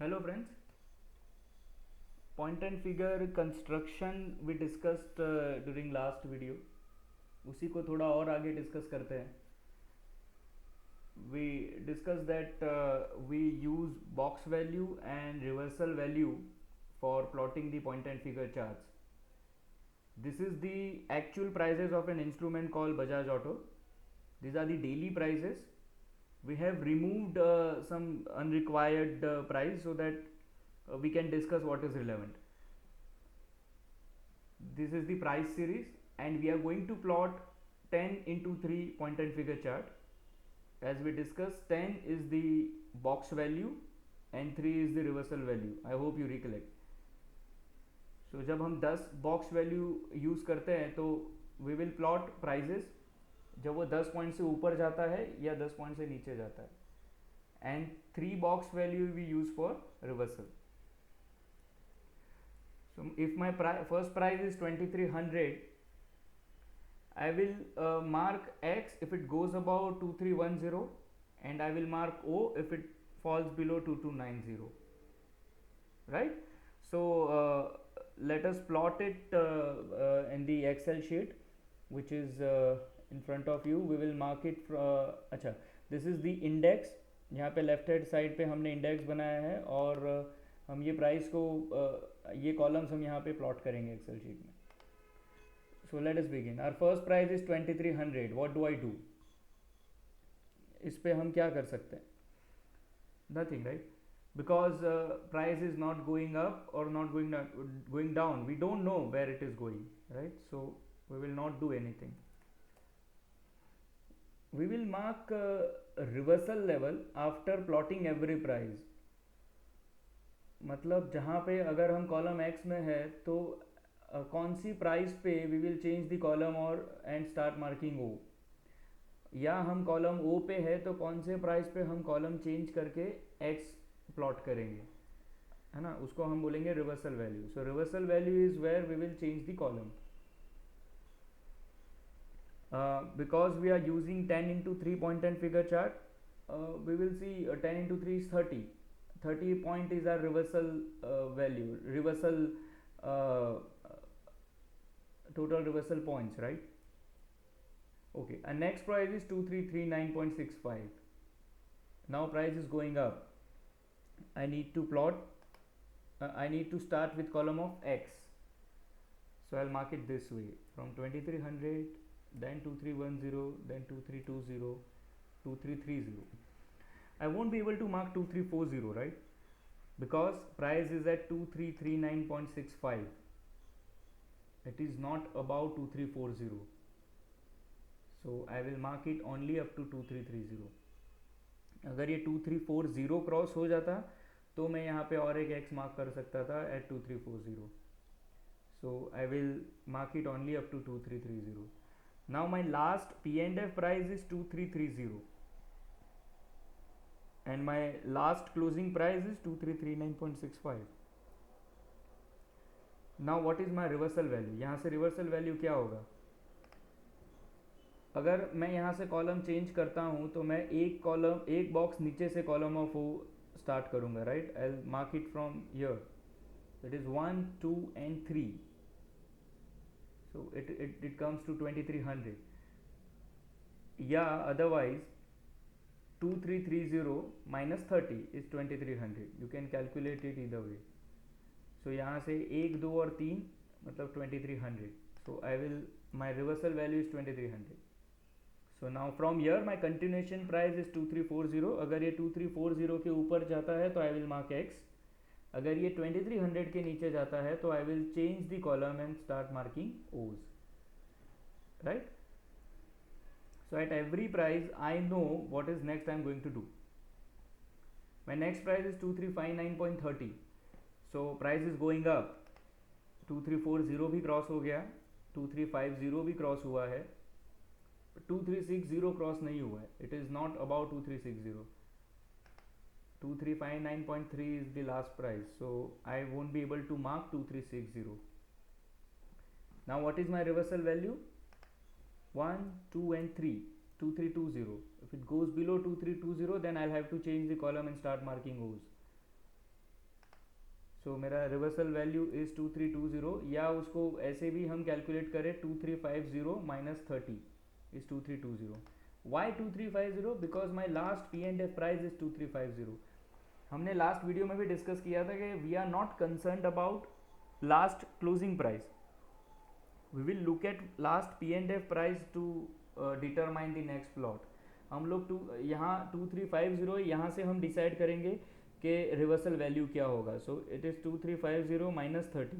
Hello friends, point and figure construction we discussed during last video. उसी को थोड़ा और आगे डिस्कस करते हैं. We discussed that we use box value and reversal value for plotting the point and figure charts. This is the actual prices of an instrument called Bajaj Auto. These are the daily prices. We have removed some unrequired price so that we can discuss what is relevant. This is the price series and we are going to plot 10 into 3 point and figure chart. As we discussed, 10 is the box value and 3 is the reversal value. I hope you recollect. So जब हम 10 box value use करते हैं तो we will plot prices जब वो 10 point से ऊपर जाता है या 10 पॉइंट से नीचे जाता है, and 3 box value we use for reversal. So if my first price is 2300, I will mark X if it goes above 2310 and I will mark O if it falls below 2290. Right? So let us plot it in the Excel sheet which is in front of you. We will mark it. अच्छा, this is the index. यहाँ पे left hand side पे हमने index बनाया है और हम ये प्राइस को ये कॉलम्स हम यहाँ पे प्लॉट करेंगे एक्सेल शीट में. So let us begin. Our first price is 2300. What do I do? इस पे हम क्या कर सकते हैं? Nothing, right? Because price is not going up or not going down, we don't know where it is going, right? So we will not do anything. We will mark reversal level after plotting every price. मतलब जहाँ पे अगर हम column X में है तो कौन सी प्राइस पे we will change the column और एंड स्टार्ट मार्किंग O, या हम कॉलम O पे है तो कौन से प्राइस पे हम कॉलम चेंज करके X प्लॉट करेंगे, है ना? उसको हम बोलेंगे reversal value. So reversal value is where we will change the column. Because we are using 10 into 3 point and figure chart, we will see 10 into 3 is 30. 30 point is our reversal value, reversal total reversal points, right? Okay, and next price is 2339.65. Now price is going up. I need to plot, I need to start with column of X. So I'll mark it this way, from 2300, then 2310, then 2320, 2330. I won't be able to mark 2340, right? Because price is at 2339.65. It is not above 2340. So I will mark it only up to 2330. अगर ये 2340 cross हो जाता तो मैं यहाँ पे और एक x मार्क कर सकता था at 2340. So I will mark it only up to 2330. Now my last P&F price is 2330 and my last closing price is 2339.65. Now what is my reversal value? यहाँ से reversal value क्या होगा? अगर मैं यहाँ से कॉलम चेंज करता हूँ तो मैं एक बॉक्स नीचे से कॉलम ऑफ ओ स्टार्ट करूँगा, right? I will mark it from here. That is 1 2 and 3. So it comes to 2300. या otherwise 2330 minus 30 is 2300. You can calculate it either way. So यहाँ से 1 2 और 3 मतलब 2300. So I will, my reversal value is 2300. So now from here my continuation price is 2340. अगर ये 2340 के ऊपर जाता है तो I will mark X. अगर ये 2300 के नीचे जाता है तो I will change the column and start marking O's. Right? So at every price I know what is next I am going to do. My next price is 2359.30. So price is going up. 2340 भी cross हो गया, 2350 भी cross हुआ है, 2360 cross नहीं हुआ है. It is not about 2360. 2359.3 is the last price, so I won't be able to mark 2360. Now what is my reversal value? 1 2 and 3. 2320. If it goes below 2320 then I'll have to change the column and start marking O's. सो मेरा reversal value is 2320, या उसको ऐसे भी हम calculate करें 2350 minus 30 is 2320. Why 2350? Because my last P and F price is 2350. हमने last video में भी डिस्कस किया था कि we are not concerned about last closing price, we will look at last P and F price to determine the next plot. हम लोग यहाँ 2350, यहाँ से हम डिसाइड करेंगे कि रिवर्सल वैल्यू क्या होगा. सो इट इज़ 2350 माइनस 30,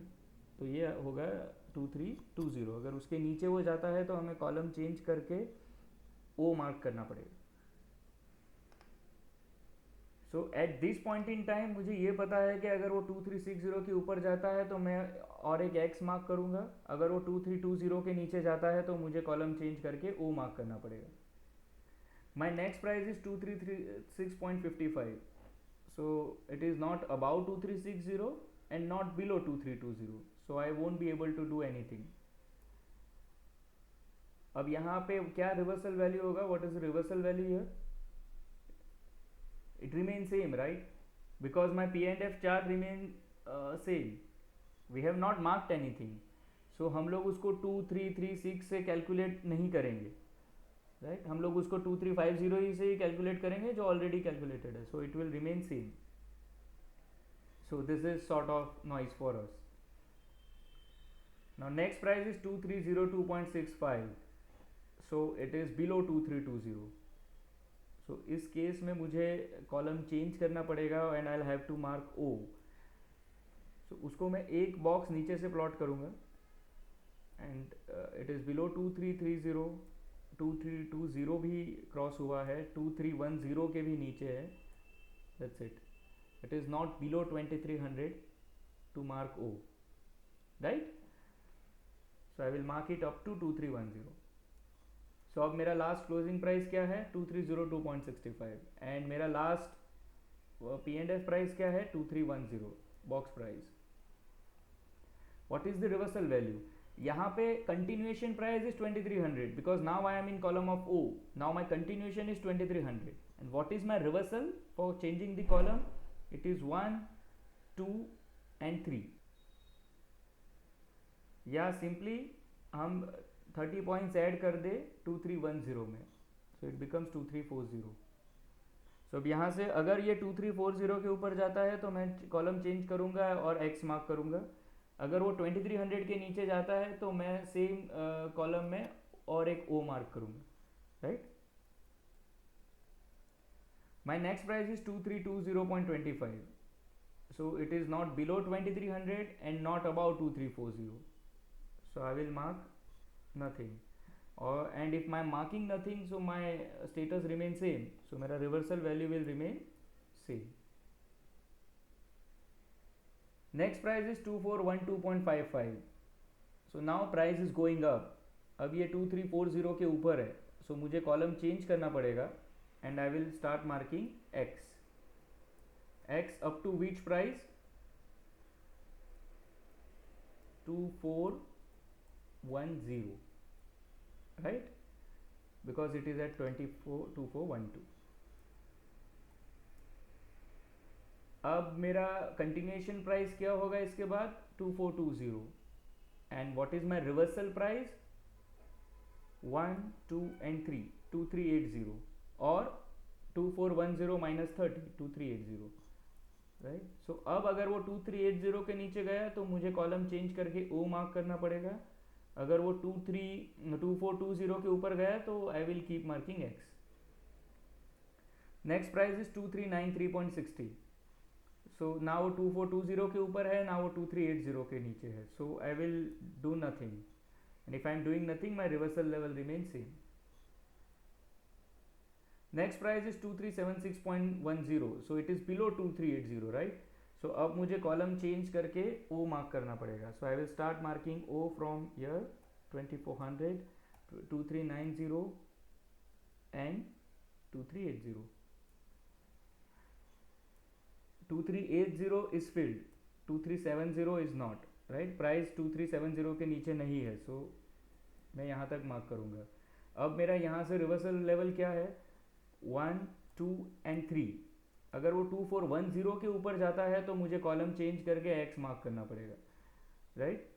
तो ये होगा 2320. अगर उसके नीचे वो जाता है तो हमें कॉलम चेंज करके ओ मार्क करना पड़ेगा. So at this point in time मुझे ये पता है कि अगर वो 2360 के ऊपर जाता है तो मैं और एक एक्स मार्क करूंगा. अगर वो 2320 के नीचे जाता है तो मुझे कॉलम चेंज करके ओ मार्क करना पड़ेगा. My next price is 2336.55. So it is not about 2360 and not below 2320. So I won't be able to do anything. अब यहाँ पे क्या रिवर्सल वैल्यू होगा? What is reversal value here? It remains same, right? Because my P and F chart remain same. We have not marked anything. So हम लोग उसको 2336 से calculate नहीं करेंगे, राइट? हम लोग उसको 2350 ही से ही कैलकुलेट करेंगे जो ऑलरेडी कैलकुलेटेड है. So it will remain same. So this is sort of noise for us. Now next price is 2302.65. So it is below 2320. So इस केस में मुझे कॉलम चेंज करना पड़ेगा and I have to mark O. So उसको मैं एक box नीचे से प्लॉट करूँगा एंड इट इज़ बिलो 2330. 2320 भी क्रॉस हुआ है, 2310 के भी नीचे है. That's it. It is not below 2300 to mark O, right? So I will mark it up to 2310. सो अब मेरा लास्ट क्लोजिंग प्राइस क्या है? 2302.65. एंड मेरा last P and F price क्या है? 2310 box price. What is the reversal value? यहाँ पे continuation price is 2300 because now I am in column of O. Now my continuation is 2300 and what is my reversal for changing the column? It is 1, 2 and 3. या simply हम 30 points add कर दे 2310 में. So it becomes 2340. सो अब यहाँ से अगर ये 2340 के ऊपर जाता है तो मैं कॉलम चेंज करूँगा और एक्स मार्क करूँगा. अगर वो 2300 के नीचे जाता है तो मैं सेम कॉलम में और एक ओ मार्क करूँगा, right? My next price is 2320.25. So it is not below 2300 and not about 2340. So I will mark nothing, or and if my marking nothing, so my status remain same. So मेरा reversal value will remain same. Next price is 2412.55. So now price is going up. अब ये 2340 के ऊपर है. So मुझे column change करना पड़ेगा and I will start marking X. X up to which price? 2410, right? Because it is at 2412. अब मेरा कंटिन्यूएशन प्राइस क्या होगा इसके बाद? 2420. And what is my reversal price? 1, 2 and 3, 2380. और 2410 माइनस 30, 2380, राइट? सो अब अगर वो 2380 के नीचे गया तो मुझे कॉलम चेंज करके ओ मार्क करना पड़ेगा. अगर वो 2420 के ऊपर गया तो I will keep marking x. Next price is 2393.60. सो ना वो 2420 के ऊपर है ना वो 2380 के नीचे है. So I will do nothing and if I am doing nothing my reversal level remain same. Next price is 2376.10. So it is below 2380, right? So अब मुझे कॉलम चेंज करके ओ मार्क करना पड़ेगा. So I will start marking O from here 2400, 2390 and 2380. 2380 is filled, 2370 is not, right? Price 2370 के नीचे नहीं है. सो मैं यहाँ तक मार्क करूँगा. अब मेरा यहाँ से रिवर्सल लेवल क्या है? 1, 2 एंड 3. अगर वो 2410 के ऊपर जाता है तो मुझे कॉलम चेंज करके x मार्क करना पड़ेगा, राइट।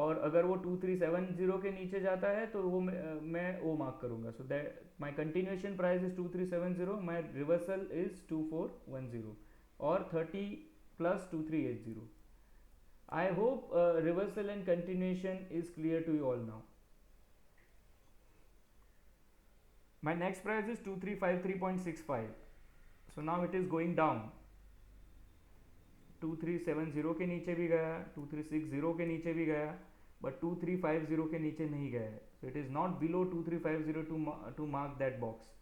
और अगर वो 2370 के नीचे जाता है तो वो मैं ओ मार्क करूंगा। So that my continuation price is 2370, my reversal is 2410 और 30 plus 2380। I hope reversal and continuation is clear to you all now. My next price is 2353.65. So now it is going down. 2370 के नीचे भी गया, 2360 के नीचे भी गया, but 2350 के नीचे नहीं गया है. So it is not below 2350 to mark that box.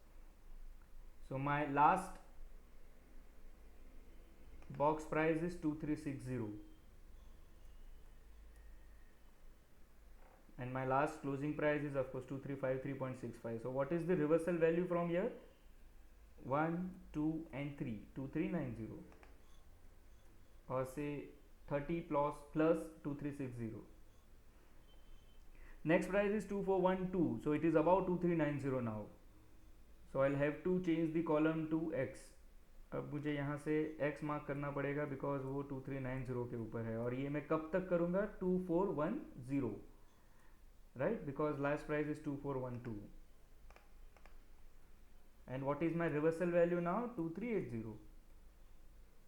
So my last box price is 2360. And my last closing price is of course 2353.65. So what is the reversal value from here? 1, 2 and 3, 2390, or say 30 plus 2360. Next price is 2412, so it is about 2390 now. So I'll have to change the column to x. अब मुझे यहाँ से x mark करना पड़ेगा because वो 2390 के ऊपर है, और ये मैं कब तक करूँगा? 2410, right, because last price is 2412. And what is my reversal value now? 2380.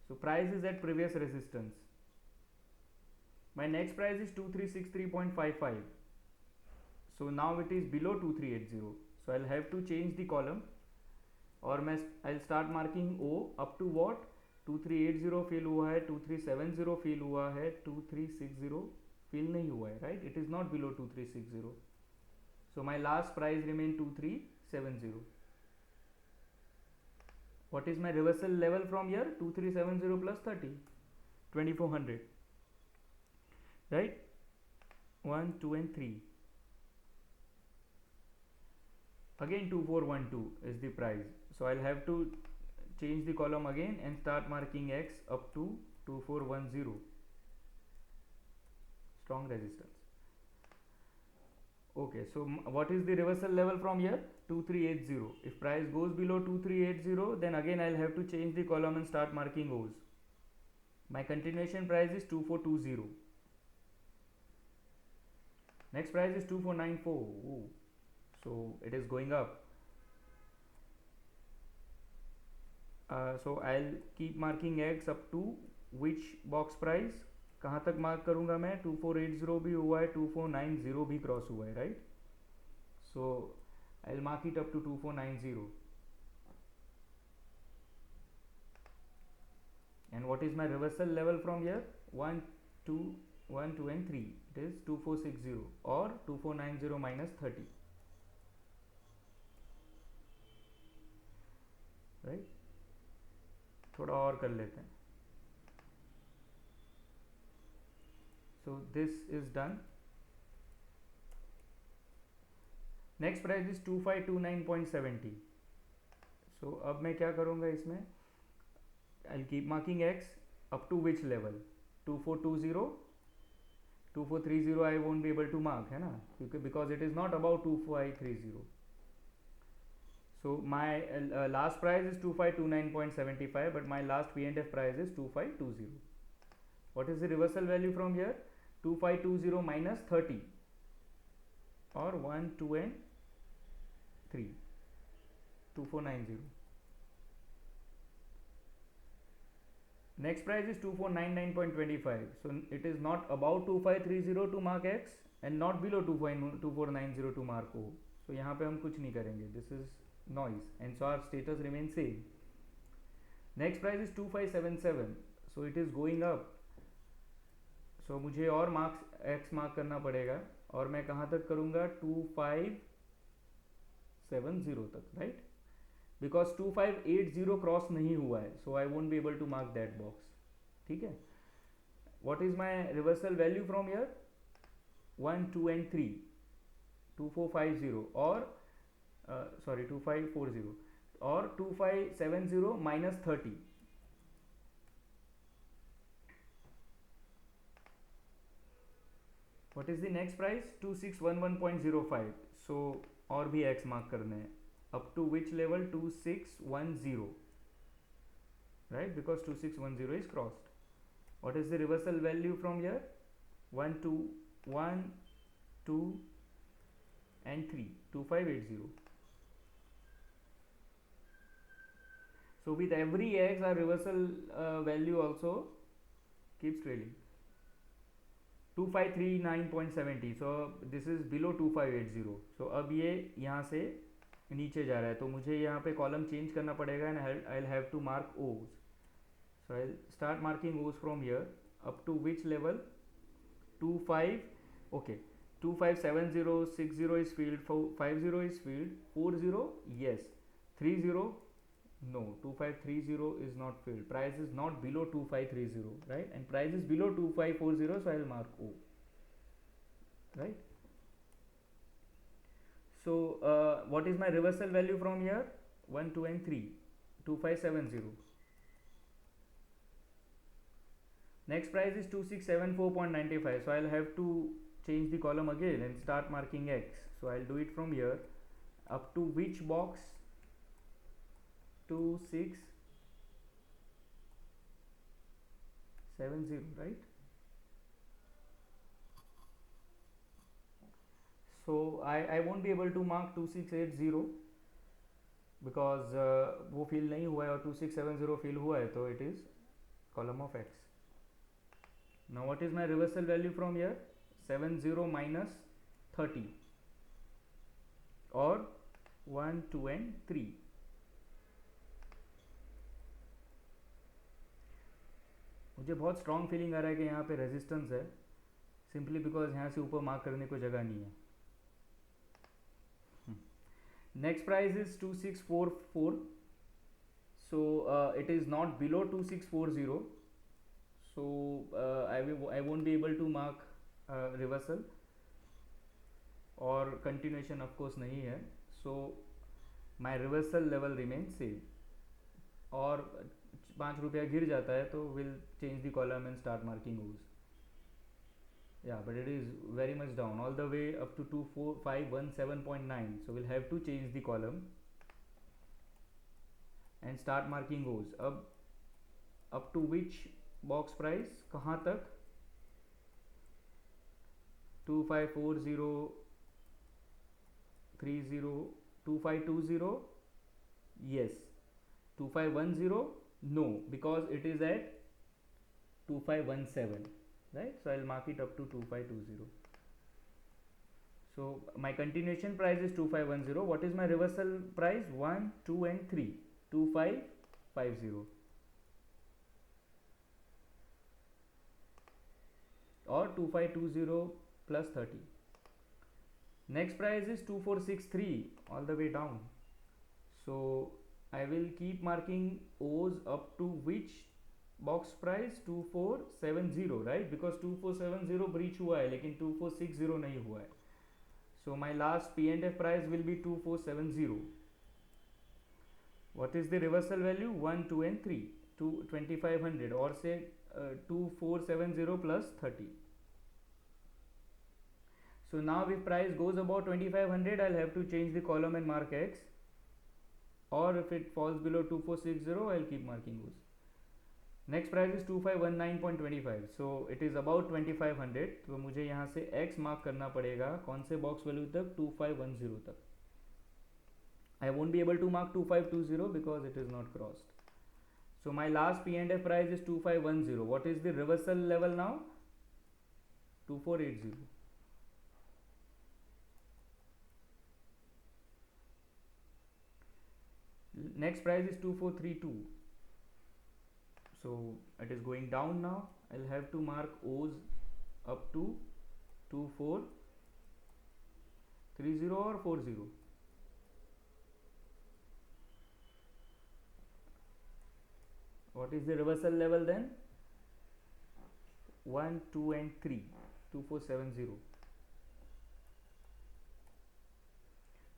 So price is at previous resistance. My next price is 2363.55. So now it is below 2380. So I'll have to change the column, और मैं I'll start marking O up to what? 2380 fill हुआ है, 2370 fill हुआ है, 2360 fill नहीं हुआ है, right? It is not below 2360. So my last price remain 2370. What is my reversal level from here? 2370 plus 30, 2400, right? 1, 2 and 3. Again 2412 is the price. So I'll have to change the column again and start marking X up to 2410. Strong resistance. Okay, so what is the reversal level from here? 2380. If price goes below 2380, then again I'll have to change the column and start marking O's. My continuation price is 2420. Next price is 2494. Ooh. So it is going up. So I'll keep marking X up to which box price? कहाँ तक mark करूँगा मैं? 2480 भी हुआ है, 2490 भी cross हुआ है, right? So I will mark it up to 2490. And what is my reversal level from here? 1, 2 and 3. It is 2460 or 2490 minus 30. Right? थोड़ा और कर लेते हैं. So this is done. Next price is 2529.70. So अब मैं क्या करूँगा इसमें? I'll keep marking X up to which level? 2420, 2430 I won't be able to mark, है ना? क्योंकि because it is not about 2530. So my last price is 2529.75, but my last P&F price is 2520. What is the reversal value from here? 2520 minus 30, or 1, 2 and 3, 2490. Next price is 2499.25. So it is not about 2530 to mark X and not below 2490 to mark O. So यहाँ पे हम कुछ नहीं करेंगे. This is noise, and so our status remains same. Next price is 2577. So it is going up. So मुझे और marks X mark करना पड़ेगा, और मैं कहाँ तक करूँगा? 2570 तक, राइट? बिकॉज 2580 क्रॉस नहीं हुआ है, so I won't be able to mark that box. ठीक है. What is my reversal value from here? 1, 2 and 3, 2450 और 2540 और 2570 minus 30. What is the next price? 2611.05. So और भी X मार्क करने हैं. Up to which level? 2610. right, because 2610 is crossed. What is the reversal value from here? 1 2 1 2 and 3, 2580. So with every x our reversal value also keeps trailing. 2539.70, so this is below 2580. so अब ये यहाँ से नीचे जा रहा है, तो मुझे यहाँ पे कॉलम चेंज करना पड़ेगा and I will have to mark Os. So I'll start marking O's from here up to which level? 25. Okay, 257060 is filled, 50 is filled, 40 yes, 30 no, 2530 is not filled. Price is not below 2530, right? And price is below 2540, so I will mark O, right? So what is my reversal value from here? 1 2 and 3, 2570. Next price is 2674.95, so I'll have to change the column again and start marking X. So I'll do it from here up to which box? 2670, right? So I won't be able to mark 2680 because वो fill नहीं हुआ है और 2670 fill हुआ है, तो it is column of X. Now what is my reversal value from here? 70 minus 30 or 1 2 and 3. मुझे बहुत स्ट्रॉन्ग फीलिंग आ रहा है कि यहाँ पे रेजिस्टेंस है, सिंपली बिकॉज यहाँ से ऊपर मार्क करने को जगह नहीं है. Next price is 2644, so it is not below 2640. So I won't be able to mark reversal और continuation of course नहीं है. So my reversal level remains same. और 5 रुपया गिर जाता है तो we'll change the column and start marking O's. Yeah, but it is very much down all the way up to 24517.9. So we'll have to change the column and start marking O's. अब up to which box price कहाँ तक? 2540 30 2520 yes, 2510 no, because it is at 2517, right? So I'll mark it up to 2520. So my continuation price is 2510. What is my reversal price? 1 2 and 3, 2550 or 2520 plus 30. Next price is 2463, all the way down. So I will keep marking O's up to which box price? 2470, right? Because 2470 breach हुआ है लेकिन 2460 नहीं हुआ है. So my last P&F price will be 2470. What is the reversal value? 1 2 and 3, 2500 or say 2470 plus 30. So now if price goes above 2500, I'll have to change the column and mark X, or if it falls below 2460, I'll keep marking O's. Next price is 2519.25, so it is about 2500, तो मुझे यहाँ से X mark करना पड़ेगा कौन से box value तक? 2510 तक. I won't be able to mark 2520 because it is not crossed. So my last P&F price is 2510. What is the reversal level now? 2480. Next price is 2432. So it is going down now. I'll have to mark O's up to 2430 or 40. What is the reversal level then? 1 2 and 3, 2470.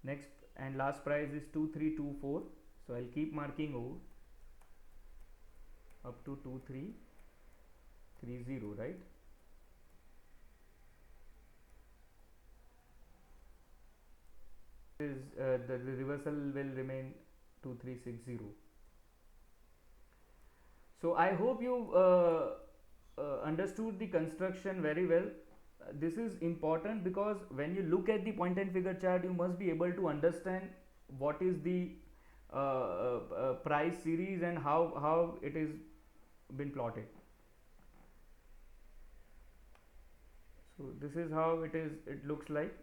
Next and last price is 2324, so I'll keep marking O up to 2330, right? The reversal will remain 2360. So I hope you understood the construction very well. This is important because when you look at the point and figure chart, you must be able to understand what is the price series and how it is been plotted. So this is how it looks like.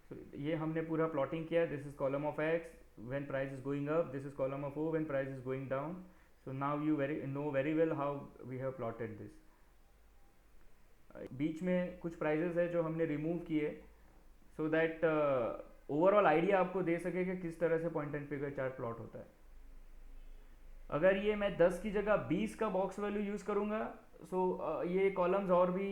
So ये हमने पूरा plotting किया. This is column of x when price is going up. This is column of O when price is going down. So now you know very well how we have plotted this. बीच में कुछ prices है जो हमने remove किए so that overall idea आपको दे सके कि किस तरह से point and figure chart plot होता है. अगर ये मैं 10 की जगह 20 का बॉक्स वैल्यू यूज करूंगा सो ये कॉलम्स और भी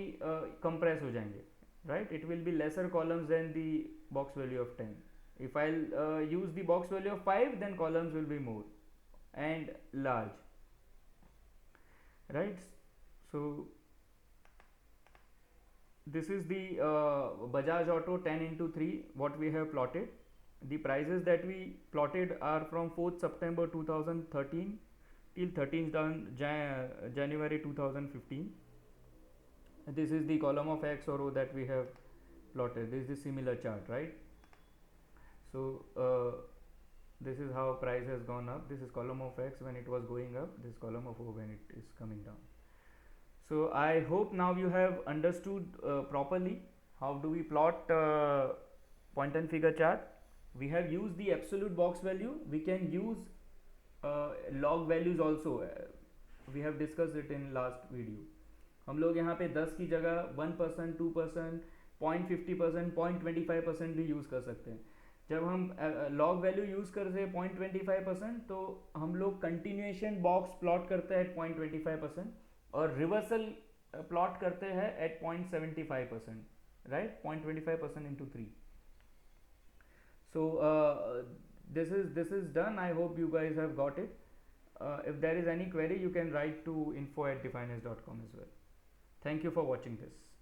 कंप्रेस हो जाएंगे, right. It will be lesser columns than the box value of 10. if I'll use the box value of 5, then columns will be more and large, right. So this is the Bajaj Auto 10 into 3 what we have plotted. The prices that we plotted are from 4th September 2013 till 13th January 2015. This is the column of X or O that we have plotted. This is the similar chart, right. So this is how price has gone up. This is column of X when it was going up. This is column of O when it is coming down. So I hope now you have understood properly how do we plot point and figure chart. We have used the absolute box value. We can use log values also. We have discussed it in last video. हम लोग यहाँ पे 10 की जगह 1%, 2%, 0.50%, 0.25% भी use कर सकते हैं. जब हम लॉग वैल्यू यूज़ करते हैं 0.25%, तो हम लोग कंटिन्यूएशन बॉक्स प्लॉट करते हैं 0.25% और रिवर्सल प्लॉट करते हैं eight 0.75%, right. 0.25% into 3. So this is done. I hope you guys have got it. If there is any query, you can write to info@definance.com as well. Thank you for watching this.